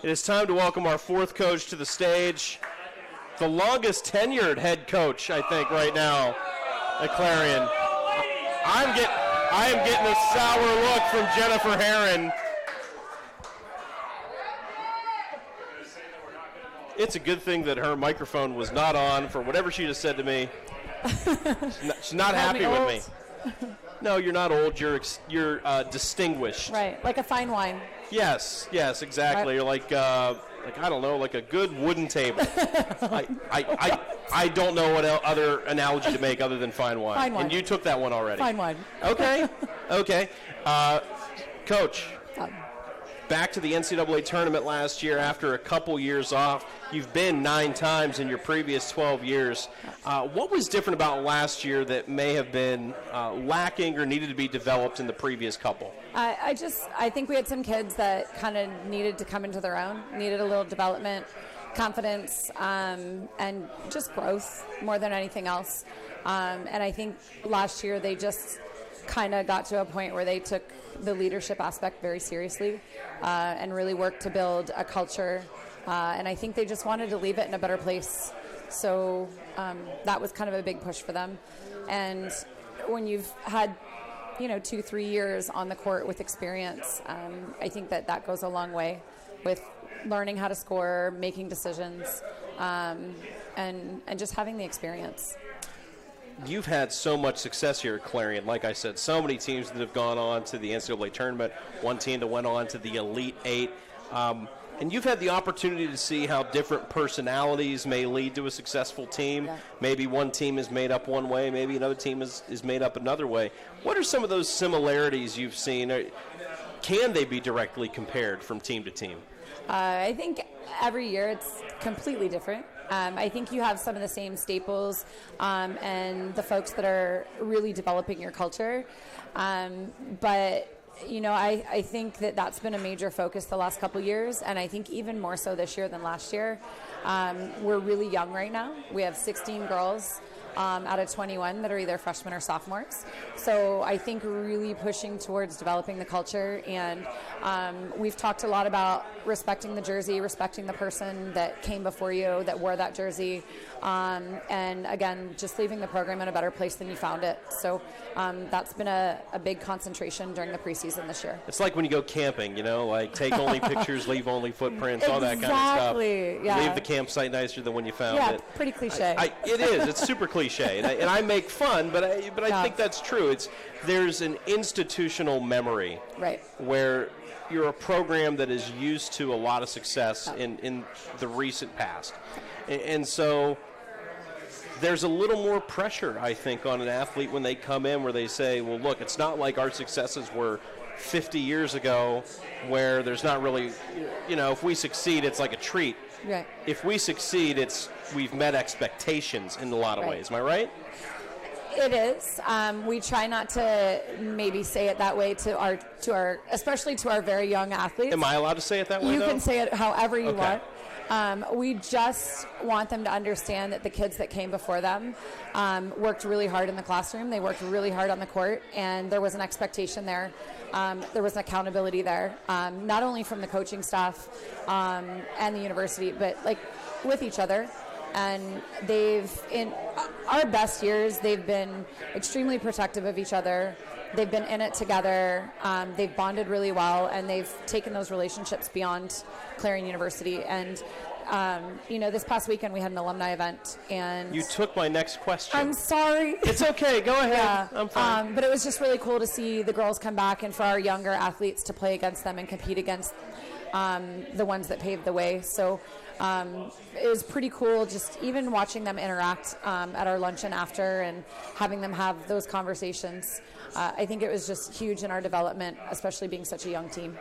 It is time to welcome our fourth coach to the stage. The longest tenured head coach, I think, right now at Clarion. I am getting a sour look from Jennifer Herron. It's a good thing that her microphone was not on for whatever she just said to me. She's not happy with me. No, you're not old. You're distinguished. Right, like a fine wine. Yes, exactly. Right. You're like I don't know, like a good wooden table. I don't know what other analogy to make other than fine wine. Fine wine. And you took that one already. Fine wine. Okay. Coach, back to the NCAA tournament last year after a couple years off. You've been 9 times in your previous 12 years. What was different about last year that may have been lacking or needed to be developed in the previous couple? I think we had some kids that kind of needed to come into their own, needed a little development, confidence, and just growth more than anything else. And I think last year they just kind of got to a point where they took the leadership aspect very seriously and really worked to build a culture. And I think they just wanted to leave it in a better place. So that was kind of a big push for them. And when you've had 2-3 years on the court with experience, I think that goes a long way with learning how to score, making decisions, and just having the experience. You've had so much success here at Clarion. Like I said, so many teams that have gone on to the NCAA tournament, one team that went on to the Elite Eight. And you've had the opportunity to see how different personalities may lead to a successful team. Yeah. Maybe one team is made up one way, maybe another team is made up another way. What are some of those similarities you've seen? Can they be directly compared from team to team? I think every year it's completely different. I think you have some of the same staples and the folks that are really developing your culture. But I think that's been a major focus the last couple years, and I think even more so this year than last year. We're really young right now. We have 16 girls out of 21 that are either freshmen or sophomores. So I think really pushing towards developing the culture, and we've talked a lot about respecting the jersey, respecting the person that came before you, that wore that jersey, and again, just leaving the program in a better place than you found it. So that's been a big concentration during the preseason this year. It's like when you go camping, like take only pictures, leave only footprints, all that kind of stuff. Exactly, yeah. Leave the campsite nicer than when you found it. Yeah, pretty cliche. It is. It's super cliche, and I make fun, but I think that's true. There's an institutional memory, right, where you're a program that is used to a lot of success in the recent past, and so there's a little more pressure, I think, on an athlete when they come in, where they say, well, look, it's not like our successes were 50 years ago, where there's not really, if we succeed, it's like a treat. Right. If we succeed, we've met expectations in a lot of ways. Am I right? It is. We try not to maybe say it that way to our especially to our very young athletes. Am I allowed to say it that way? You can say it however you want. We just want them to understand that the kids that came before them worked really hard in the classroom. They worked really hard on the court, and there was an expectation there. There was an accountability there, not only from the coaching staff and the university, but with each other. And in our best years, they've been extremely protective of each other. They've been in it together. They've bonded really well, and they've taken those relationships beyond Clarion University. And, this past weekend we had an alumni event. And you took my next question. I'm sorry. It's okay. Go ahead. Yeah. I'm fine. But it was just really cool to see the girls come back and for our younger athletes to play against them and compete against the ones that paved the way. So it was pretty cool just even watching them interact at our luncheon after and having them have those conversations. I think it was just huge in our development, especially being such a young team.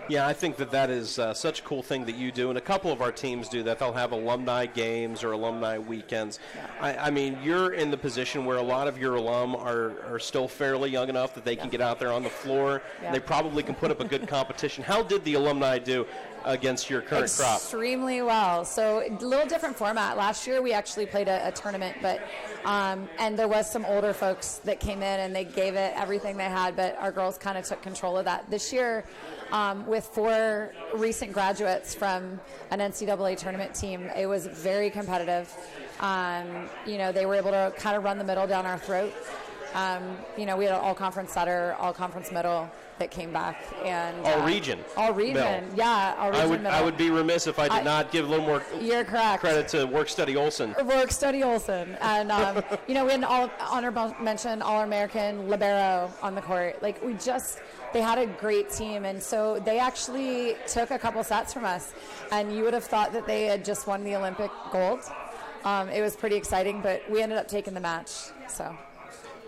Yeah, I think that is such a cool thing that you do, and a couple of our teams do that. They'll have alumni games or alumni weekends. Yeah. I mean, you're in the position where a lot of your alum are still fairly young enough that they can get out there on the floor. Yeah. They probably can put up a good competition. How did the alumni do? against your current crop? Extremely well. So a little different format. Last year we actually played a tournament, but and there was some older folks that came in and they gave it everything they had, but our girls kind of took control of that. This year, with 4 recent graduates from an NCAA tournament team, it was very competitive. They were able to kind of run the middle down our throat. We had an all-conference setter, all-conference middle that came back. And all region. Yeah, all region middle. I would be remiss if I did not give a little more You're correct. credit to Work Study Olson. Work Study Olson. And, we had an honorable mention, All-American libero on the court. They had a great team, and so they actually took a couple sets from us, and you would have thought that they had just won the Olympic gold. It was pretty exciting, but we ended up taking the match, so...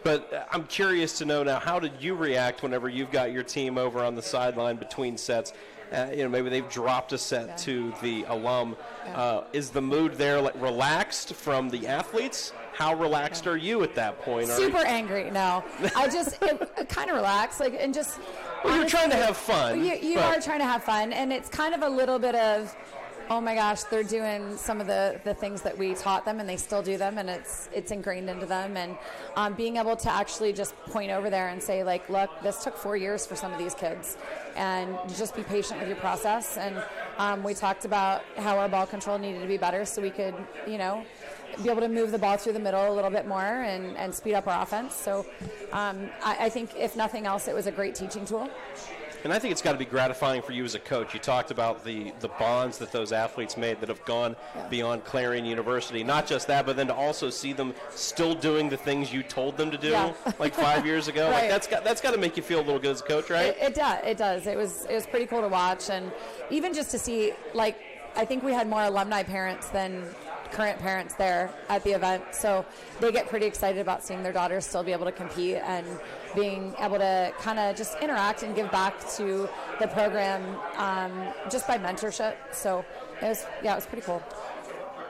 But I'm curious to know now, how did you react whenever you've got your team over on the sideline between sets? Maybe they've dropped a set to the alum. Is the mood there relaxed from the athletes? How relaxed are you at that point? Super angry. No, I just kind of relaxed, and just. Well, you're trying to have fun. You are trying to have fun, and it's kind of a little bit of, oh my gosh, they're doing some of the things that we taught them, and they still do them, and it's ingrained into them. And being able to actually just point over there and say, look, this took 4 years for some of these kids, and just be patient with your process. And we talked about how our ball control needed to be better so we could, be able to move the ball through the middle a little bit more and speed up our offense. So I think, if nothing else, it was a great teaching tool. And I think it's got to be gratifying for you as a coach. You talked about the bonds that those athletes made that have gone beyond Clarion University. Not just that, but then to also see them still doing the things you told them to do 5 years ago. Right. That's got to make you feel a little good as a coach, right? It does. It was pretty cool to watch, and even just to see, I think we had more alumni parents than current parents there at the event, so they get pretty excited about seeing their daughters still be able to compete and being able to kind of just interact and give back to the program just by mentorship. So it was pretty cool.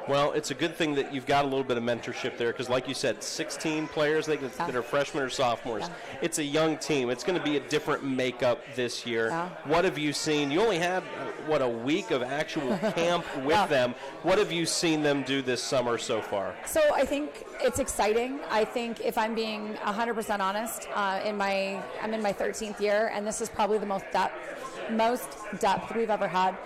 Well, it's a good thing that you've got a little bit of mentorship there because, like you said, 16 players that are freshmen or sophomores. Yeah. It's a young team. It's going to be a different makeup this year. Yeah. What have you seen? You only had, a week of actual camp with them. What have you seen them do this summer so far? So I think it's exciting. I think, if I'm being 100% honest, I'm in my 13th year, and this is probably the most depth we've ever had.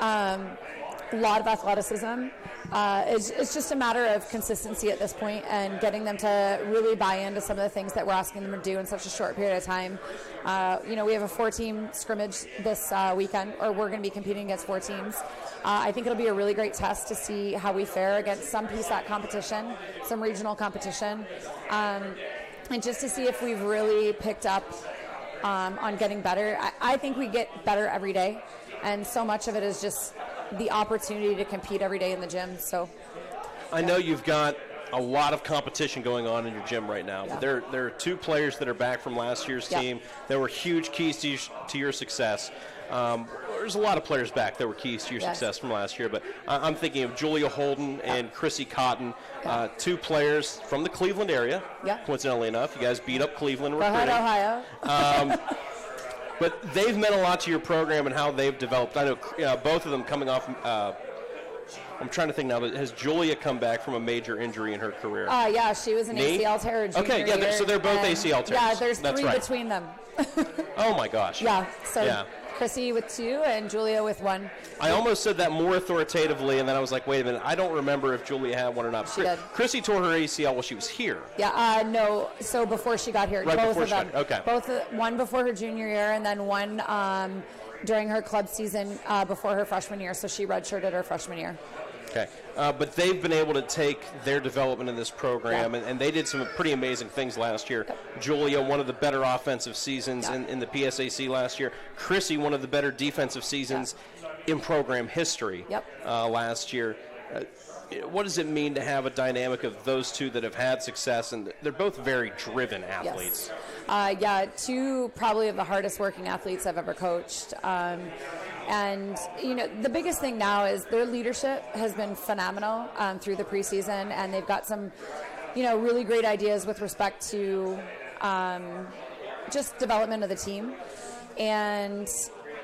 A lot of athleticism. It's just a matter of consistency at this point and getting them to really buy into some of the things that we're asking them to do in such a short period of time. We have a 4-team scrimmage this weekend, or we're going to be competing against 4 teams. I think it'll be a really great test to see how we fare against some PSAC competition, some regional competition, and just to see if we've really picked up on getting better. I think we get better every day, and so much of it is just the opportunity to compete every day in the gym. So I know you've got a lot of competition going on in your gym right now. But there are 2 players that are back from last year's team that were huge keys to your success. There's a lot of players back that were keys to your success from last year, but I'm thinking of Julia Holden and Chrissy Cotton, 2 players from the Cleveland area. Coincidentally enough, you guys beat up Cleveland. Go ahead, Ohio. But they've meant a lot to your program and how they've developed. I know both of them coming off. I'm trying to think now. Has Julia come back from a major injury in her career? Yeah, she was an ACL tear junior year. So they're both ACL tears. Yeah, there's 3 between them. Oh my gosh. Yeah. So Chrissy with 2 and Julia with 1. I almost said that more authoritatively, and then I was like, wait a minute, I don't remember if Julia had one or not. She did. Chrissy tore her ACL while she was here. Yeah, no, so before she got here. Right, both before of them. Okay. One before her junior year, and then one during her club season before her freshman year, so she redshirted her freshman year. Okay. But they've been able to take their development in this program, and they did some pretty amazing things last year. Julia, one of the better offensive seasons in the PSAC last year. Chrissy, one of the better defensive seasons in program history last year. What does it mean to have a dynamic of those 2 that have had success, and they're both very driven athletes? Yes. 2 probably of the hardest working athletes I've ever coached. And, the biggest thing now is their leadership has been phenomenal through the preseason, and they've got some, really great ideas with respect to just development of the team. And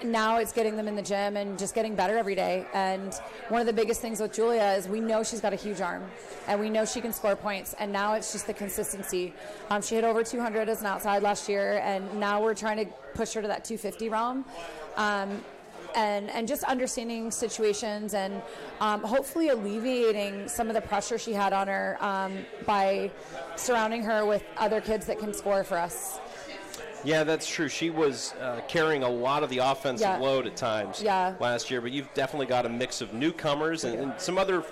now it's getting them in the gym and just getting better every day. And one of the biggest things with Julia is we know she's got a huge arm, and we know she can score points. And now it's just the consistency. She hit over 200 as an outside last year, and now we're trying to push her to that 250 realm. And just understanding situations and hopefully alleviating some of the pressure she had on her by surrounding her with other kids that can score for us. Yeah, that's true. She was carrying a lot of the offensive load at times last year, but you've definitely got a mix of newcomers and some other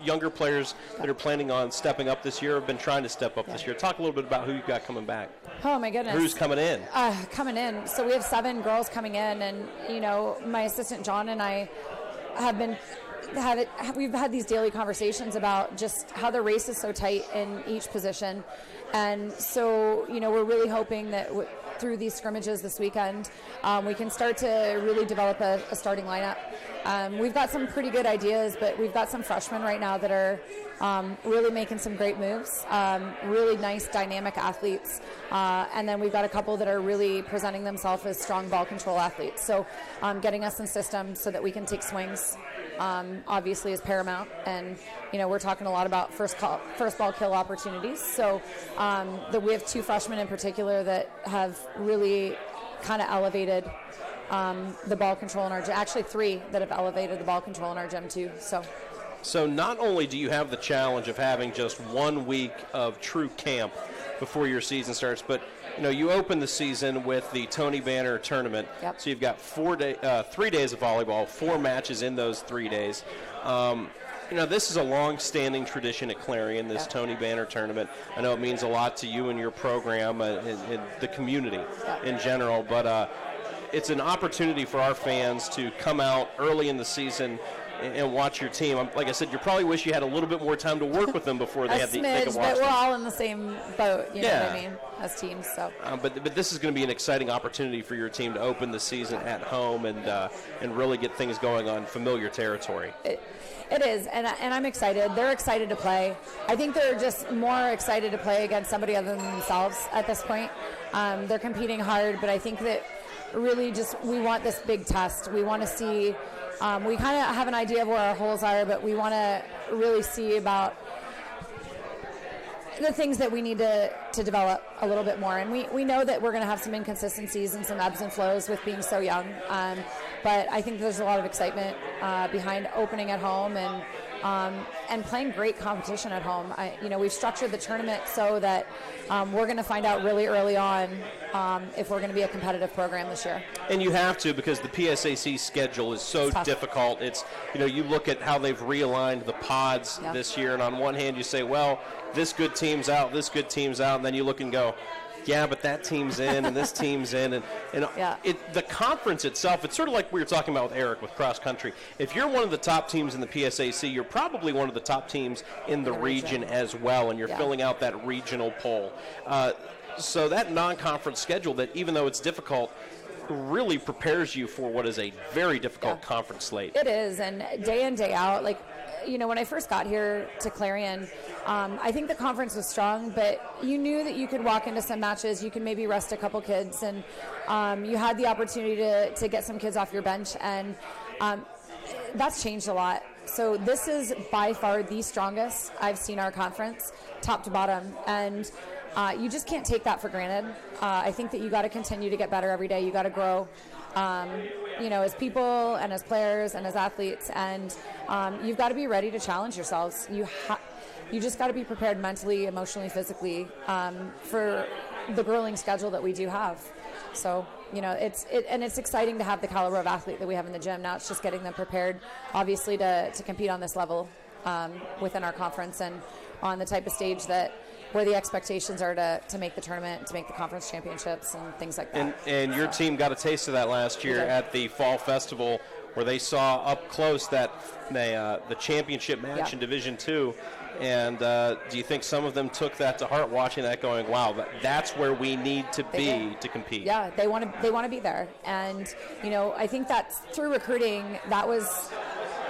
younger players that are planning on stepping up this year, have been trying to step up this year. Talk a little bit about who you've got coming back. Oh, my goodness. Who's coming in? Coming in. So we have 7 girls coming in, and, my assistant John and I we've had these daily conversations about just how the race is so tight in each position. And so, we're really hoping that through these scrimmages this weekend, we can start to really develop a starting lineup. We've got some pretty good ideas, but we've got some freshmen right now that are really making some great moves, really nice, dynamic athletes. And then we've got a couple that are really presenting themselves as strong ball control athletes. So getting us in systems so that we can take swings obviously is paramount. And, we're talking a lot about first ball kill opportunities. So we have 2 freshmen in particular that have really kind of elevated the ball control in our gym. Actually 3 that have elevated the ball control in our gym too. So not only do you have the challenge of having just 1 week of true camp before your season starts, but you open the season with the Tony Banner tournament. Yep. So you've got 3 days of volleyball, 4 matches in those 3 days. This is a long-standing tradition at Clarion, this Tony Banner tournament. I know it means a lot to you and your program and the community in general, but it's an opportunity for our fans to come out early in the season and watch your team. Like I said, you probably wish you had a little bit more time to work with them before they had they could watch but we're them. all in the same boat, you know what I mean, as teams. So, but this is going to be an exciting opportunity for your team to open the season at home and really get things going on familiar territory. It is, and I'm excited. They're excited to play. I think they're just more excited to play against somebody other than themselves at this point. They're competing hard, but I think that really we want this big test. We want to see. We kind of have an idea of where our holes are, but we want to really see about the things that we need to develop a little bit more. And we know that we're going to have some inconsistencies and some ebbs and flows with being so young. But I think there's a lot of excitement behind opening at home and playing great competition at home. We've structured the tournament so that we're going to find out really early on if we're going to be a competitive program this year. And you have to, because the PSAC schedule is so difficult. It's, you look at how they've realigned the pods this year, and on one hand you say, well, this good team's out, and then you look and go, yeah, but that team's in and this team's in. And the conference itself, it's sort of like we were talking about with Eric with cross country. If you're one of the top teams in the PSAC, you're probably one of the top teams in the region as well, and you're filling out that regional poll. So that non-conference schedule, that even though it's difficult, really prepares you for what is a very difficult conference slate. It is, and day in, day out, when I first got here to Clarion, I think the conference was strong, but you knew that you could walk into some matches, you could maybe rest a couple kids, and you had the opportunity to get some kids off your bench, and that's changed a lot. So this is by far the strongest I've seen our conference, top to bottom, and you just can't take that for granted. I think that you got to continue to get better every day. You got to grow. As people and as players and as athletes, and you've got to be ready to challenge yourselves. You just got to be prepared mentally, emotionally, physically for the grueling schedule that we do have. So, it's exciting to have the caliber of athlete that we have in the gym. Now it's just getting them prepared, obviously, to compete on this level within our conference and on the type of stage where the expectations are to make the tournament, to make the conference championships and things like that. And your team got a taste of that last year at the Fall Festival, where they saw up close that the championship match in Division II. And do you think some of them took that to heart, watching that, going, "Wow, that's where we need to be to compete"? Yeah, they want to be there, and I think that through recruiting, that was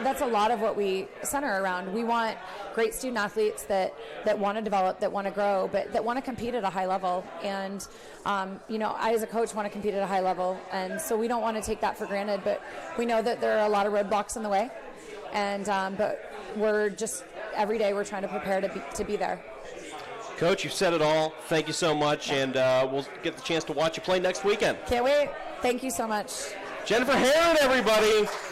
that's a lot of what we center around. We want great student athletes that want to develop, that want to grow, but that want to compete at a high level. And I as a coach want to compete at a high level, and so we don't want to take that for granted. But we know that there are a lot of roadblocks in the way, and but we're just every day we're trying to prepare to be there. Coach, you've said it all. Thank you so much, and we'll get the chance to watch you play next weekend. Can't wait. Thank you so much. Jennifer Herron, everybody.